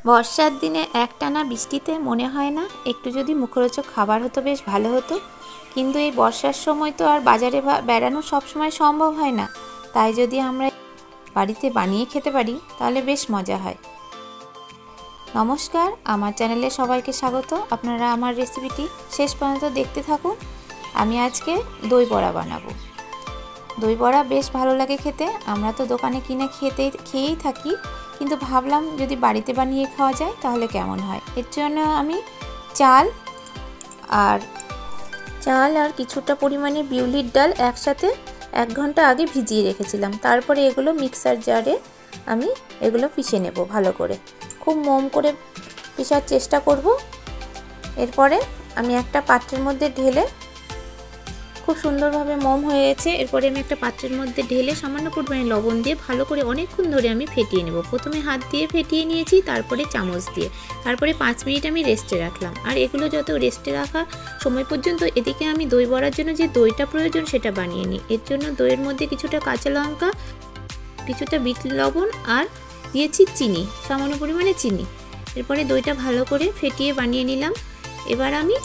বর্ষার দিনে একটানা বৃষ্টিতে মনে হয় না একটু যদি মুখরোচক খাবার হতো বেশ ভালো হতো, কিন্তু এই বর্ষার সময় তো আর বাজারে বেড়ানো সবসময় সম্ভব হয় না। তাই যদি আমরা বাড়িতে বানিয়ে খেতে পারি তাহলে বেশ মজা হয়। নমস্কার, আমার চ্যানেলে সবাইকে স্বাগত। আপনারা আমার রেসিপিটি শেষ পর্যন্ত দেখতে থাকুন। আমি আজকে দই বড়া বানাবো। দই বড়া বেশ ভালো লাগে খেতে। আমরা তো দোকানে কিনে খেয়েই থাকি, কিন্তু ভাবলাম যদি বাড়িতে বানিয়ে খাওয়া যায় তাহলে কেমন হয়। এর জন্য আমি চাল আর কিছুটা পরিমাণে বিউলির ডাল একসাথে 1 ঘন্টা আগে ভিজিয়ে রেখেছিলাম। তারপরে এগুলো মিক্সার জারে আমি এগুলো পিষে নেব ভালো করে, খুব মোম করে পিষার চেষ্টা করব। এরপরে আমি একটা পাত্রের মধ্যে ঢেলে, খুব সুন্দরভাবে মোম হয়ে গেছে, এরপরে আমি একটা পাত্রের মধ্যে ঢেলে সামান্য পরিমাণে লবণ দিয়ে ভালো করে অনেকক্ষণ ধরে আমি ফেটিয়ে নেব। প্রথমে হাত দিয়ে ফেটিয়ে নিয়েছি, তারপরে চামচ দিয়ে, তারপরে 5 মিনিট আমি রেস্টে রাখলাম। আর এগুলো যত রেস্টে রাখা সময় পর্যন্ত এদিকে আমি দই বড়ার জন্য যে দইটা প্রয়োজন সেটা বানিয়ে নিই। এর জন্য দইয়ের মধ্যে কিছুটা কাঁচা লঙ্কা, কিছুটা বিট লবণ আর দিয়েছি চিনি, সামান্য পরিমাণে চিনি। এরপরে দইটা ভালো করে ফেটিয়ে বানিয়ে নিলাম। এবার আমি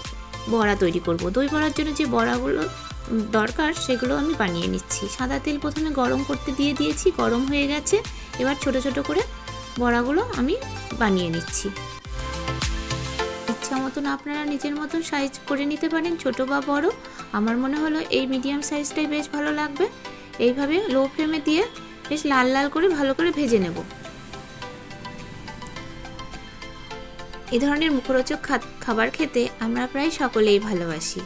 বড়া তৈরি করব। দই বড়ার জন্য যে বড়াগুলো দরকার সেগুলো আমি বানিয়ে নিচ্ছি। সাদা তেল প্রথমে গরম করতে দিয়ে দিয়েছি, গরম হয়ে গেছে। এবার ছোট ছোট করে বড়াগুলো আমি বানিয়ে নিচ্ছি। ইচ্ছা মতন আপনারা নিজের মতন সাইজ করে নিতে পারেন, ছোট বা বড়। আমার মনে হলো এই মিডিয়াম সাইজটাই বেশ ভালো লাগবে। এইভাবে লো ফ্লেমে দিয়ে বেশ লাল লাল করে ভালো করে ভেজে নেব। এই ধরনের মুখরোচক খাবার খেতে আমরা প্রায় সকলেই ভালোবাসি।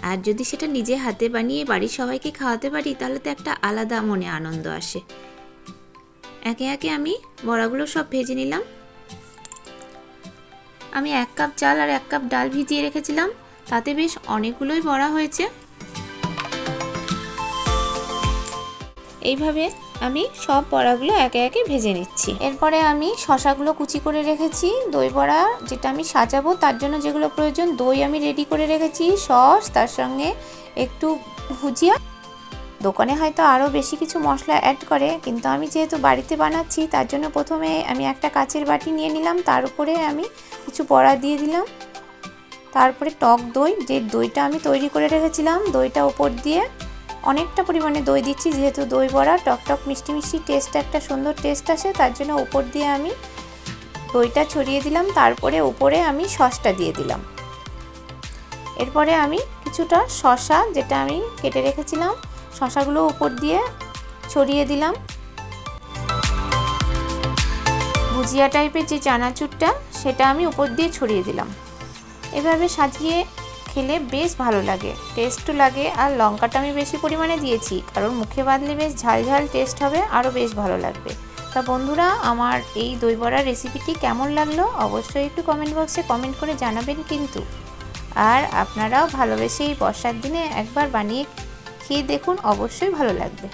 আর যদি সেটা নিজে হাতে বানিয়ে বাড়ির সবাইকে খাওয়াতে পারি তাহলে তো একটা আলাদা মনে আনন্দ আসে। একে একে আমি বড়াগুলো সব ভেজে নিলাম। আমি 1 কাপ চাল আর 1 কাপ ডাল ভিজিয়ে রেখেছিলাম, তাতে বেশ অনেকগুলোই বড়া হয়েছে। এইভাবে আমি সব বড়াগুলো একে একে ভেজে নিচ্ছি। এরপরে আমি শসাগুলো কুচি করে রেখেছি। দই বড়া যেটা আমি সাজাবো তার জন্য যেগুলো প্রয়োজন, দই আমি রেডি করে রেখেছি, সস, তার সঙ্গে একটু ভুজিয়া। দোকানে হয়তো আরও বেশি কিছু মশলা অ্যাড করে, কিন্তু আমি যেহেতু বাড়িতে বানাচ্ছি তার জন্য প্রথমে আমি একটা কাচের বাটি নিয়ে নিলাম, তার উপরে আমি কিছু বড়া দিয়ে দিলাম। তারপরে টক দই, যে দইটা আমি তৈরি করে রেখেছিলাম, দইটা উপর দিয়ে অনেকটা পরিমাণে দই দিচ্ছি, যেহেতু দই বড়া টকটক মিষ্টি মিষ্টি টেস্ট, একটা সুন্দর টেস্ট আসে, তার জন্য উপর দিয়ে আমি দইটা ছড়িয়ে দিলাম। তারপরে উপরে আমি সসটা দিয়ে দিলাম। এরপরে আমি কিছুটা শসা, যেটা আমি কেটে রেখেছিলাম, শসাগুলো উপর দিয়ে ছড়িয়ে দিলাম। ভুজিয়া টাইপের যে চানাচুরটা সেটা আমি উপর দিয়ে ছড়িয়ে দিলাম। এভাবে সাজিয়ে খেলে বেশ ভালো লাগে, টেস্টও লাগে। আর লঙ্কাটা আমি বেশি পরিমাণে দিয়েছি, কারণ মুখে বাঁধলে বেশ ঝাল ঝাল টেস্ট হবে, আরও বেশ ভালো লাগবে। তা বন্ধুরা, আমার এই দই বড়ার রেসিপিটি কেমন লাগলো অবশ্যই একটু কমেন্ট বক্সে কমেন্ট করে জানাবেন কিন্তু। আর আপনারাও ভালোবেসে এই বর্ষার দিনে একবার বানিয়ে খেয়ে দেখুন, অবশ্যই ভালো লাগবে।